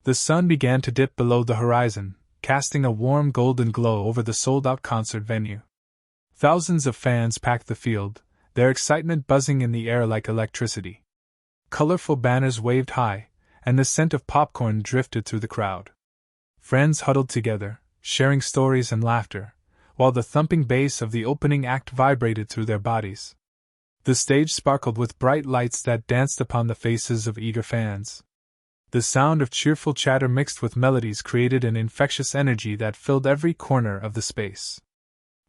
The sun began to dip below the horizon, casting a warm golden glow over the sold-out concert venue. Thousands of fans packed the field, their excitement buzzing in the air like electricity. Colorful banners waved high, and the scent of popcorn drifted through the crowd. Friends huddled together, sharing stories and laughter, while the thumping bass of the opening act vibrated through their bodies. The stage sparkled with bright lights that danced upon the faces of eager fans. The sound of cheerful chatter mixed with melodies created an infectious energy that filled every corner of the space.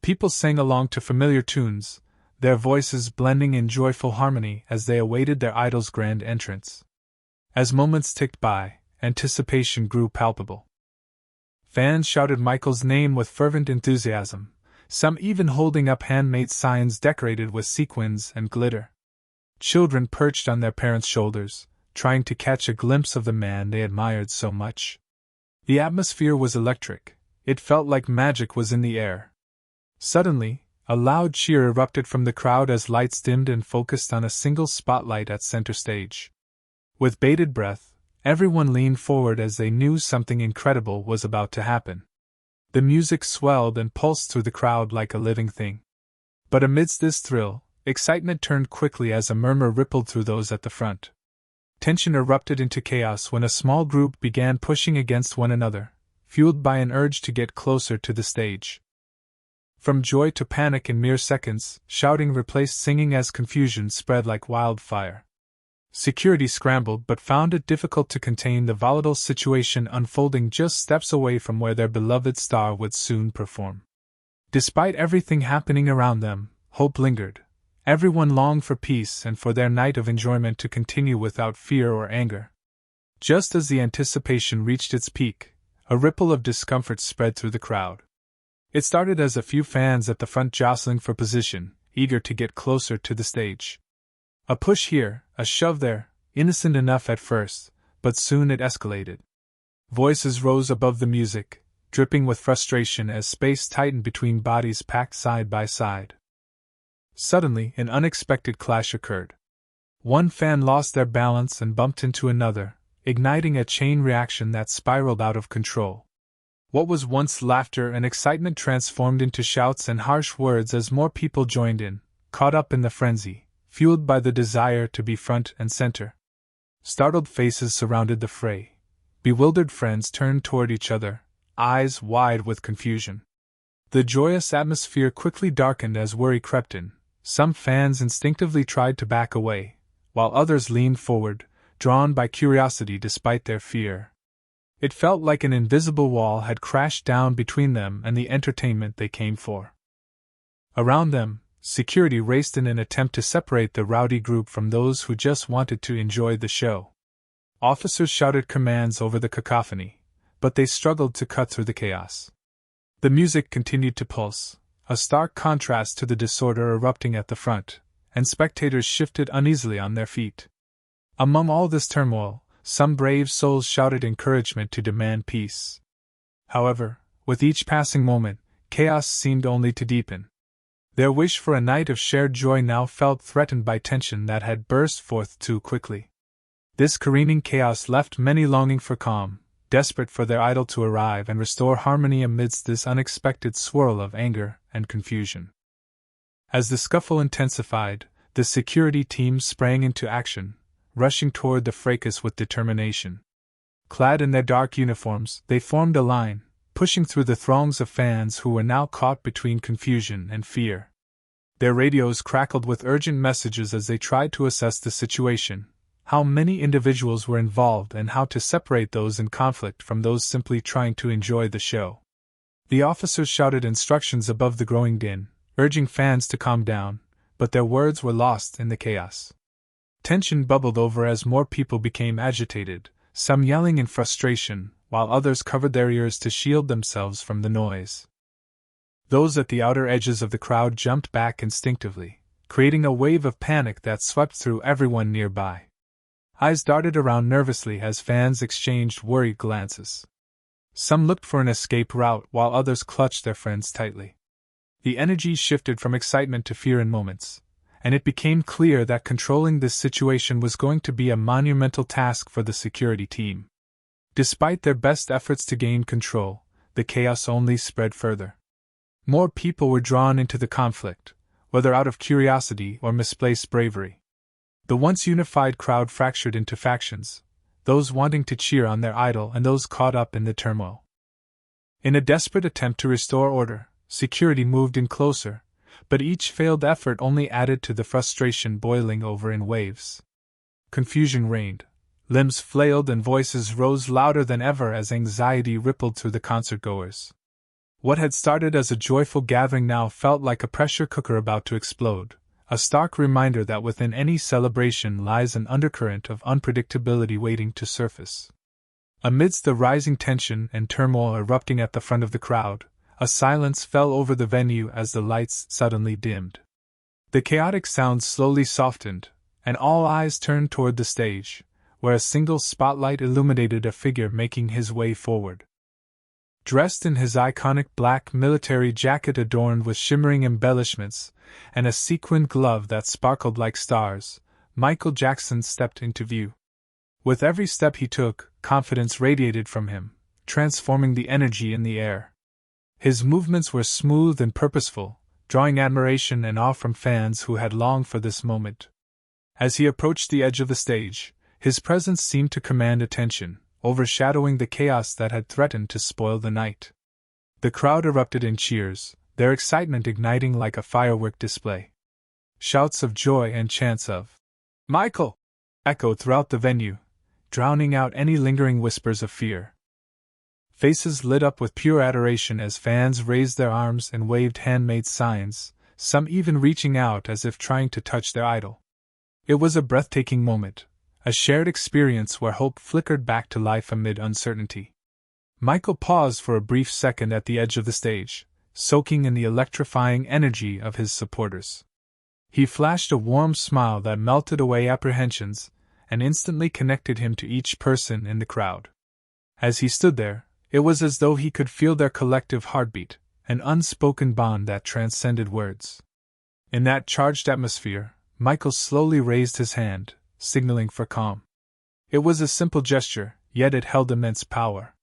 People sang along to familiar tunes, their voices blending in joyful harmony as they awaited their idol's grand entrance. As moments ticked by, anticipation grew palpable. Fans shouted Michael's name with fervent enthusiasm, some even holding up handmade signs decorated with sequins and glitter. Children perched on their parents' shoulders, trying to catch a glimpse of the man they admired so much. The atmosphere was electric. It felt like magic was in the air. Suddenly, a loud cheer erupted from the crowd as lights dimmed and focused on a single spotlight at center stage. With bated breath, everyone leaned forward as they knew something incredible was about to happen. The music swelled and pulsed through the crowd like a living thing. But amidst this thrill, excitement turned quickly as a murmur rippled through those at the front. Tension erupted into chaos when a small group began pushing against one another, fueled by an urge to get closer to the stage. From joy to panic in mere seconds, shouting replaced singing as confusion spread like wildfire. Security scrambled but found it difficult to contain the volatile situation unfolding just steps away from where their beloved star would soon perform. Despite everything happening around them, hope lingered. Everyone longed for peace and for their night of enjoyment to continue without fear or anger. Just as the anticipation reached its peak, a ripple of discomfort spread through the crowd. It started as a few fans at the front jostling for position, eager to get closer to the stage. A push here, a shove there, innocent enough at first, but soon it escalated. Voices rose above the music, dripping with frustration as space tightened between bodies packed side by side. Suddenly, an unexpected clash occurred. One fan lost their balance and bumped into another, igniting a chain reaction that spiraled out of control. What was once laughter and excitement transformed into shouts and harsh words as more people joined in, caught up in the frenzy, fueled by the desire to be front and center. Startled faces surrounded the fray. Bewildered friends turned toward each other, eyes wide with confusion. The joyous atmosphere quickly darkened as worry crept in. Some fans instinctively tried to back away, while others leaned forward, drawn by curiosity despite their fear. It felt like an invisible wall had crashed down between them and the entertainment they came for. Around them, security raced in an attempt to separate the rowdy group from those who just wanted to enjoy the show. Officers shouted commands over the cacophony, but they struggled to cut through the chaos. The music continued to pulse, a stark contrast to the disorder erupting at the front, and spectators shifted uneasily on their feet. Among all this turmoil, some brave souls shouted encouragement to demand peace. However, with each passing moment, chaos seemed only to deepen. Their wish for a night of shared joy now felt threatened by tension that had burst forth too quickly. This careening chaos left many longing for calm, desperate for their idol to arrive and restore harmony amidst this unexpected swirl of anger and confusion. As the scuffle intensified, the security team sprang into action, rushing toward the fracas with determination. Clad in their dark uniforms, they formed a line, pushing through the throngs of fans who were now caught between confusion and fear. Their radios crackled with urgent messages as they tried to assess the situation, how many individuals were involved and how to separate those in conflict from those simply trying to enjoy the show. The officers shouted instructions above the growing din, urging fans to calm down, but their words were lost in the chaos. Tension bubbled over as more people became agitated, some yelling in frustration, while others covered their ears to shield themselves from the noise. Those at the outer edges of the crowd jumped back instinctively, creating a wave of panic that swept through everyone nearby. Eyes darted around nervously as fans exchanged worried glances. Some looked for an escape route while others clutched their friends tightly. The energy shifted from excitement to fear in moments, and it became clear that controlling this situation was going to be a monumental task for the security team. Despite their best efforts to gain control, the chaos only spread further. More people were drawn into the conflict, whether out of curiosity or misplaced bravery. The once unified crowd fractured into factions, those wanting to cheer on their idol and those caught up in the turmoil. In a desperate attempt to restore order, security moved in closer, but each failed effort only added to the frustration boiling over in waves. Confusion reigned, limbs flailed and voices rose louder than ever as anxiety rippled through the concertgoers. What had started as a joyful gathering now felt like a pressure cooker about to explode, a stark reminder that within any celebration lies an undercurrent of unpredictability waiting to surface. Amidst the rising tension and turmoil erupting at the front of the crowd, a silence fell over the venue as the lights suddenly dimmed. The chaotic sounds slowly softened, and all eyes turned toward the stage, where a single spotlight illuminated a figure making his way forward. Dressed in his iconic black military jacket adorned with shimmering embellishments and a sequined glove that sparkled like stars, Michael Jackson stepped into view. With every step he took, confidence radiated from him, transforming the energy in the air. His movements were smooth and purposeful, drawing admiration and awe from fans who had longed for this moment. As he approached the edge of the stage, his presence seemed to command attention, overshadowing the chaos that had threatened to spoil the night. The crowd erupted in cheers, their excitement igniting like a firework display. Shouts of joy and chants of "Michael!" echoed throughout the venue, drowning out any lingering whispers of fear. Faces lit up with pure adoration as fans raised their arms and waved handmade signs, some even reaching out as if trying to touch their idol. It was a breathtaking moment, a shared experience where hope flickered back to life amid uncertainty. Michael paused for a brief second at the edge of the stage, soaking in the electrifying energy of his supporters. He flashed a warm smile that melted away apprehensions and instantly connected him to each person in the crowd. As he stood there, it was as though he could feel their collective heartbeat, an unspoken bond that transcended words. In that charged atmosphere, Michael slowly raised his hand, signaling for calm. It was a simple gesture, yet it held immense power.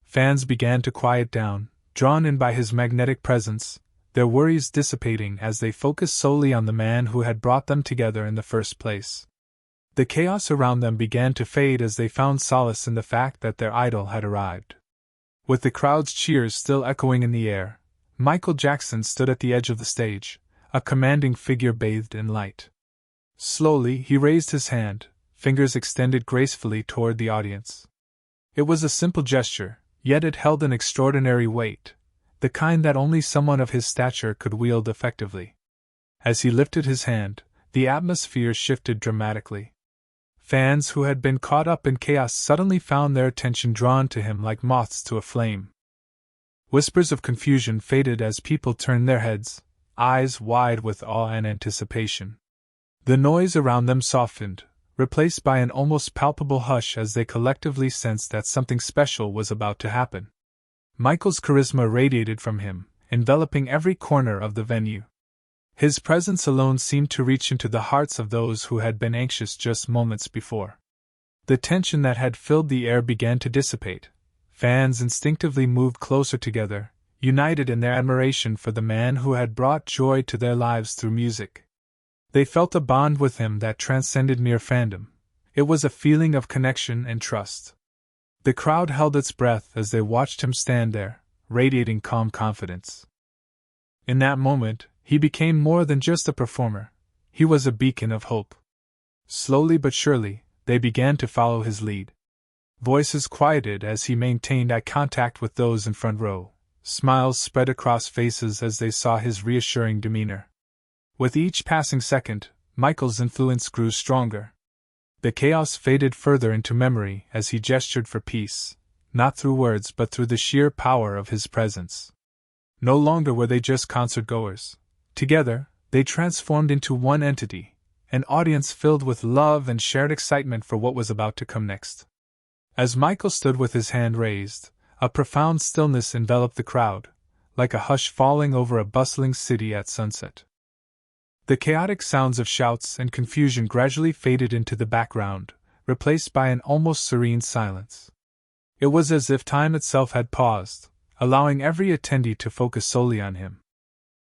Fans began to quiet down, drawn in by his magnetic presence, their worries dissipating as they focused solely on the man who had brought them together in the first place. The chaos around them began to fade as they found solace in the fact that their idol had arrived. With the crowd's cheers still echoing in the air, Michael Jackson stood at the edge of the stage, a commanding figure bathed in light. Slowly he raised his hand, fingers extended gracefully toward the audience. It was a simple gesture, yet it held an extraordinary weight, the kind that only someone of his stature could wield effectively. As he lifted his hand, the atmosphere shifted dramatically. Fans who had been caught up in chaos suddenly found their attention drawn to him like moths to a flame. Whispers of confusion faded as people turned their heads, eyes wide with awe and anticipation. The noise around them softened, replaced by an almost palpable hush as they collectively sensed that something special was about to happen. Michael's charisma radiated from him, enveloping every corner of the venue. His presence alone seemed to reach into the hearts of those who had been anxious just moments before. The tension that had filled the air began to dissipate. Fans instinctively moved closer together, united in their admiration for the man who had brought joy to their lives through music. They felt a bond with him that transcended mere fandom. It was a feeling of connection and trust. The crowd held its breath as they watched him stand there, radiating calm confidence. In that moment, he became more than just a performer. He was a beacon of hope. Slowly but surely, they began to follow his lead. Voices quieted as he maintained eye contact with those in front row. Smiles spread across faces as they saw his reassuring demeanor. With each passing second, Michael's influence grew stronger. The chaos faded further into memory as he gestured for peace, not through words but through the sheer power of his presence. No longer were they just concert-goers. Together, they transformed into one entity, an audience filled with love and shared excitement for what was about to come next. As Michael stood with his hand raised, a profound stillness enveloped the crowd, like a hush falling over a bustling city at sunset. The chaotic sounds of shouts and confusion gradually faded into the background, replaced by an almost serene silence. It was as if time itself had paused, allowing every attendee to focus solely on him.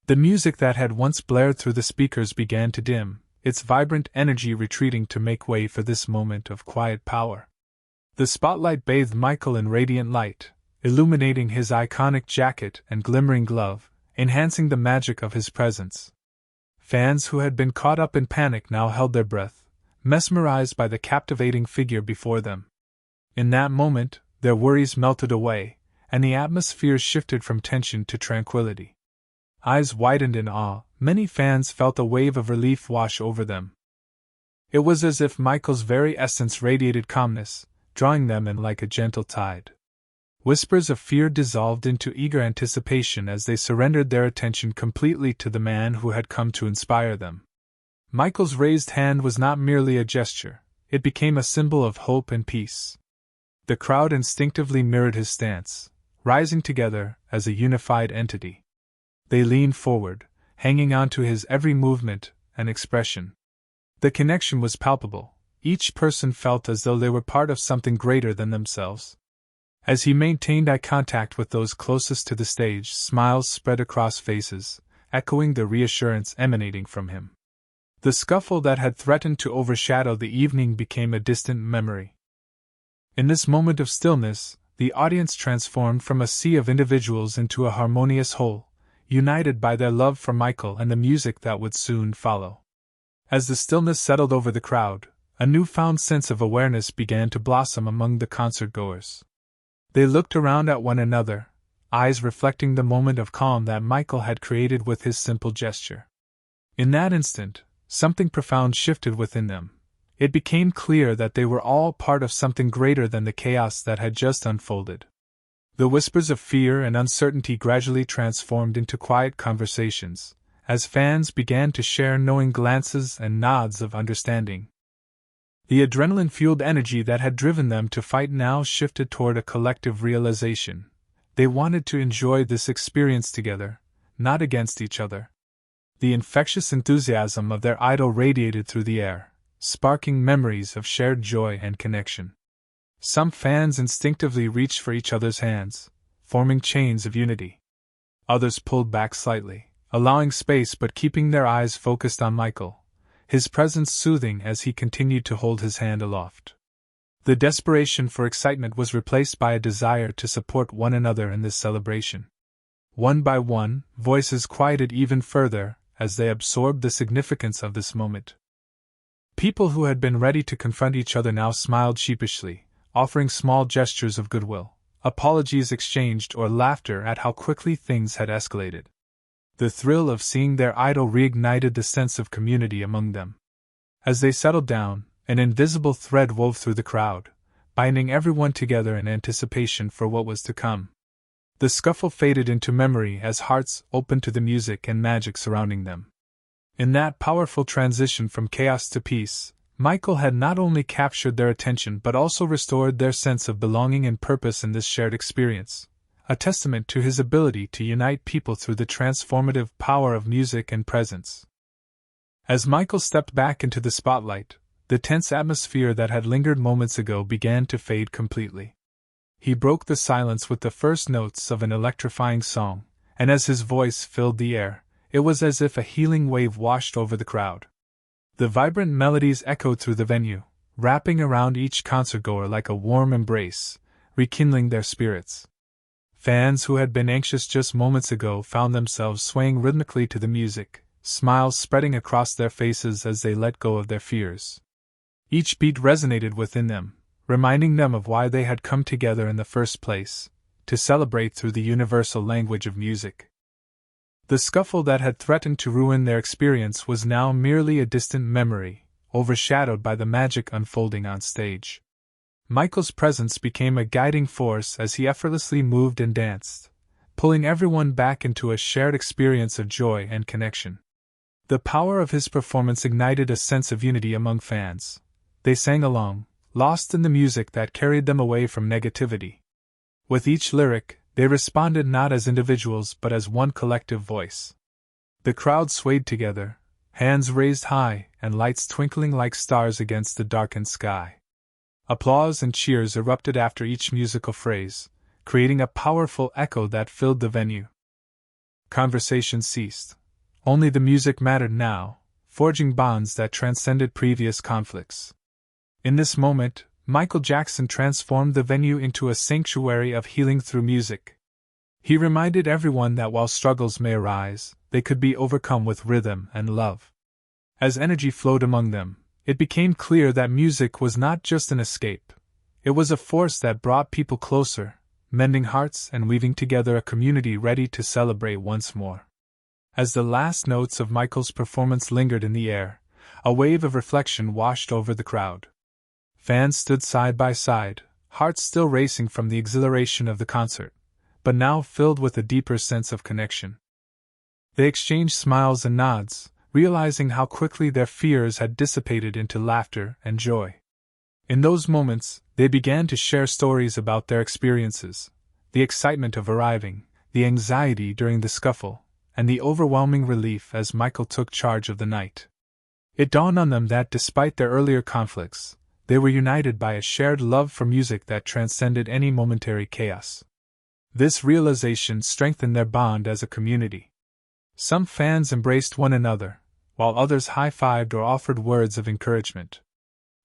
The music that had once blared through the speakers began to dim, its vibrant energy retreating to make way for this moment of quiet power. The spotlight bathed Michael in radiant light, illuminating his iconic jacket and glimmering glove, enhancing the magic of his presence. Fans who had been caught up in panic now held their breath, mesmerized by the captivating figure before them. In that moment, their worries melted away, and the atmosphere shifted from tension to tranquility. Eyes widened in awe, many fans felt a wave of relief wash over them. It was as if Michael's very essence radiated calmness, drawing them in like a gentle tide. Whispers of fear dissolved into eager anticipation as they surrendered their attention completely to the man who had come to inspire them. Michael's raised hand was not merely a gesture, it became a symbol of hope and peace. The crowd instinctively mirrored his stance, rising together as a unified entity. They leaned forward, hanging on to his every movement and expression. The connection was palpable. Each person felt as though they were part of something greater than themselves. As he maintained eye contact with those closest to the stage, smiles spread across faces, echoing the reassurance emanating from him. The scuffle that had threatened to overshadow the evening became a distant memory. In this moment of stillness, the audience transformed from a sea of individuals into a harmonious whole, united by their love for Michael and the music that would soon follow. As the stillness settled over the crowd, a newfound sense of awareness began to blossom among the concert-goers. They looked around at one another, eyes reflecting the moment of calm that Michael had created with his simple gesture. In that instant, something profound shifted within them. It became clear that they were all part of something greater than the chaos that had just unfolded. The whispers of fear and uncertainty gradually transformed into quiet conversations, as fans began to share knowing glances and nods of understanding. The adrenaline-fueled energy that had driven them to fight now shifted toward a collective realization. They wanted to enjoy this experience together, not against each other. The infectious enthusiasm of their idol radiated through the air, sparking memories of shared joy and connection. Some fans instinctively reached for each other's hands, forming chains of unity. Others pulled back slightly, allowing space but keeping their eyes focused on Michael, his presence soothing as he continued to hold his hand aloft. The desperation for excitement was replaced by a desire to support one another in this celebration. One by one, voices quieted even further as they absorbed the significance of this moment. People who had been ready to confront each other now smiled sheepishly, offering small gestures of goodwill, apologies exchanged, or laughter at how quickly things had escalated. The thrill of seeing their idol reignited the sense of community among them. As they settled down, an invisible thread wove through the crowd, binding everyone together in anticipation for what was to come. The scuffle faded into memory as hearts opened to the music and magic surrounding them. In that powerful transition from chaos to peace, Michael had not only captured their attention but also restored their sense of belonging and purpose in this shared experience, a testament to his ability to unite people through the transformative power of music and presence. As Michael stepped back into the spotlight, the tense atmosphere that had lingered moments ago began to fade completely. He broke the silence with the first notes of an electrifying song, and as his voice filled the air, it was as if a healing wave washed over the crowd. The vibrant melodies echoed through the venue, wrapping around each concertgoer like a warm embrace, rekindling their spirits. Fans who had been anxious just moments ago found themselves swaying rhythmically to the music, smiles spreading across their faces as they let go of their fears. Each beat resonated within them, reminding them of why they had come together in the first place, to celebrate through the universal language of music. The scuffle that had threatened to ruin their experience was now merely a distant memory, overshadowed by the magic unfolding on stage. Michael's presence became a guiding force as he effortlessly moved and danced, pulling everyone back into a shared experience of joy and connection. The power of his performance ignited a sense of unity among fans. They sang along, lost in the music that carried them away from negativity. With each lyric, they responded not as individuals but as one collective voice. The crowd swayed together, hands raised high and lights twinkling like stars against the darkened sky. Applause and cheers erupted after each musical phrase, creating a powerful echo that filled the venue. Conversation ceased. Only the music mattered now, forging bonds that transcended previous conflicts. In this moment, Michael Jackson transformed the venue into a sanctuary of healing through music. He reminded everyone that while struggles may arise, they could be overcome with rhythm and love. As energy flowed among them, it became clear that music was not just an escape. It was a force that brought people closer, mending hearts and weaving together a community ready to celebrate once more. As the last notes of Michael's performance lingered in the air, a wave of reflection washed over the crowd. Fans stood side by side, hearts still racing from the exhilaration of the concert, but now filled with a deeper sense of connection. They exchanged smiles and nods, realizing how quickly their fears had dissipated into laughter and joy. In those moments, they began to share stories about their experiences, the excitement of arriving, the anxiety during the scuffle, and the overwhelming relief as Michael took charge of the night. It dawned on them that despite their earlier conflicts, they were united by a shared love for music that transcended any momentary chaos. This realization strengthened their bond as a community. Some fans embraced one another, while others high-fived or offered words of encouragement.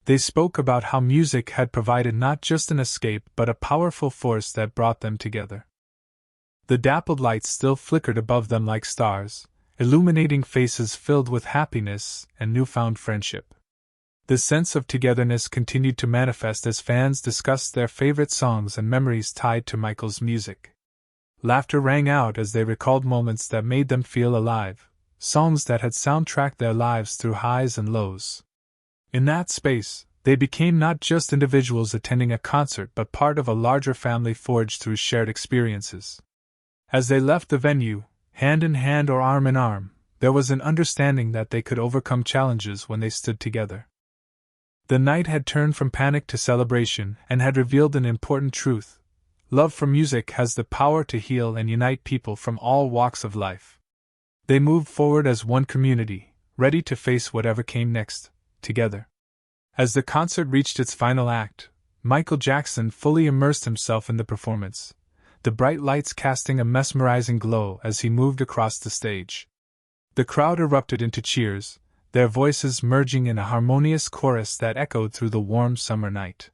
They spoke about how music had provided not just an escape but a powerful force that brought them together. The dappled lights still flickered above them like stars, illuminating faces filled with happiness and newfound friendship. The sense of togetherness continued to manifest as fans discussed their favorite songs and memories tied to Michael's music. Laughter rang out as they recalled moments that made them feel alive, songs that had soundtracked their lives through highs and lows. In that space, they became not just individuals attending a concert but part of a larger family forged through shared experiences. As they left the venue, hand in hand or arm in arm, there was an understanding that they could overcome challenges when they stood together. The night had turned from panic to celebration and had revealed an important truth. Love for music has the power to heal and unite people from all walks of life. They moved forward as one community, ready to face whatever came next, together. As the concert reached its final act, Michael Jackson fully immersed himself in the performance, the bright lights casting a mesmerizing glow as he moved across the stage. The crowd erupted into cheers, their voices merging in a harmonious chorus that echoed through the warm summer night.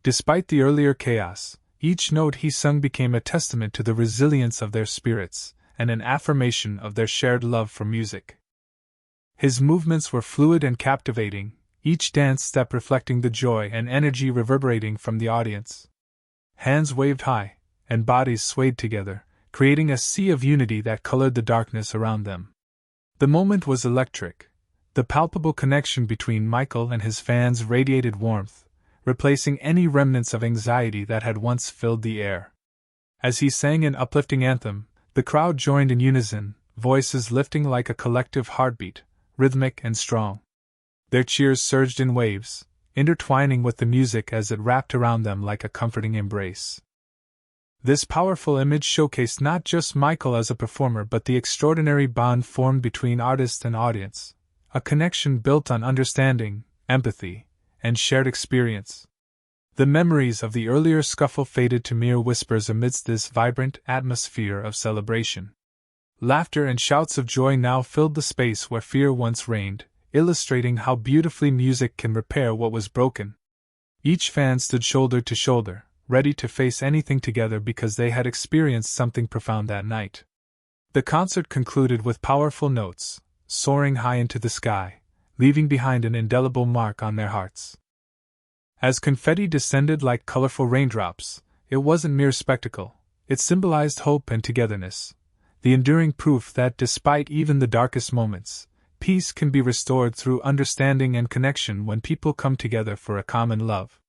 Despite the earlier chaos, each note he sung became a testament to the resilience of their spirits and an affirmation of their shared love for music. His movements were fluid and captivating, each dance step reflecting the joy and energy reverberating from the audience. Hands waved high, and bodies swayed together, creating a sea of unity that colored the darkness around them. The moment was electric. The palpable connection between Michael and his fans radiated warmth, replacing any remnants of anxiety that had once filled the air. As he sang an uplifting anthem, the crowd joined in unison, voices lifting like a collective heartbeat, rhythmic and strong. Their cheers surged in waves, intertwining with the music as it wrapped around them like a comforting embrace. This powerful image showcased not just Michael as a performer but the extraordinary bond formed between artist and audience, a connection built on understanding, empathy, and shared experience. The memories of the earlier scuffle faded to mere whispers amidst this vibrant atmosphere of celebration. Laughter and shouts of joy now filled the space where fear once reigned, illustrating how beautifully music can repair what was broken. Each fan stood shoulder to shoulder, ready to face anything together because they had experienced something profound that night. The concert concluded with powerful notes, soaring high into the sky, leaving behind an indelible mark on their hearts. As confetti descended like colorful raindrops, it wasn't mere spectacle, it symbolized hope and togetherness, the enduring proof that despite even the darkest moments, peace can be restored through understanding and connection when people come together for a common love.